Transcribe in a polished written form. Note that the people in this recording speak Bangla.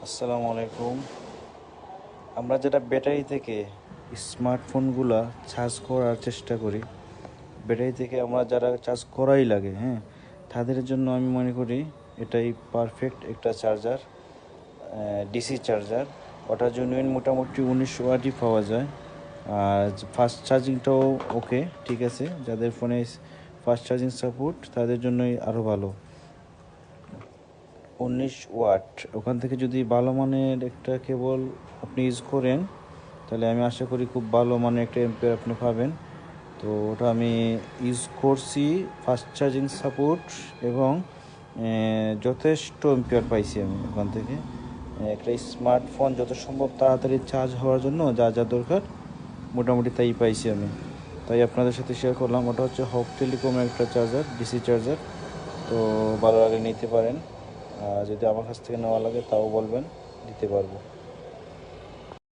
আসসালামু আলাইকুম। আমরা যেটা ব্যাটারি থেকে স্মার্টফোনগুলা চার্জ করার চেষ্টা করি, ব্যাটারি থেকে আমরা যারা চার্জ করাই লাগে, হ্যাঁ, তাদের জন্য আমি মনে করি এটাই পারফেক্ট একটা চার্জার, ডিসি চার্জার। ওটা জেনুইন মোটামুটি 19 ওয়াটই পাওয়া যায়। আর ফাস্ট চার্জিংটাও ওকে, ঠিক আছে। যাদের ফোনে ফাস্ট চার্জিং সাপোর্ট তাদের জন্যই আরও ভালো। 19 ওয়াট, ওখান থেকে যদি ভালো মানের একটা কেবল আপনি ইউজ করেন, তাহলে আমি আশা করি খুব ভালো মানের একটা এম্পিয়ার আপনি পাবেন। তো ওটা আমি ইউজ করছি, ফাস্ট চার্জিং সাপোর্ট এবং যথেষ্ট এম্পিয়ার পাইছি আমি ওখান থেকে। একটা স্মার্টফোন যত সম্ভব তাড়াতাড়ি চার্জ হওয়ার জন্য যা যা দরকার মোটামুটি তাই পাইছি আমি, তাই আপনাদের সাথে শেয়ার করলাম। ওটা হচ্ছে হক টেলিকমের একটা চার্জার, ডিসি চার্জার। তো ভালো লাগলে নিতে পারেন, আর যদি আমার কাছ থেকে নেওয়া লাগে তাও বলবেন, দিতে পারবো।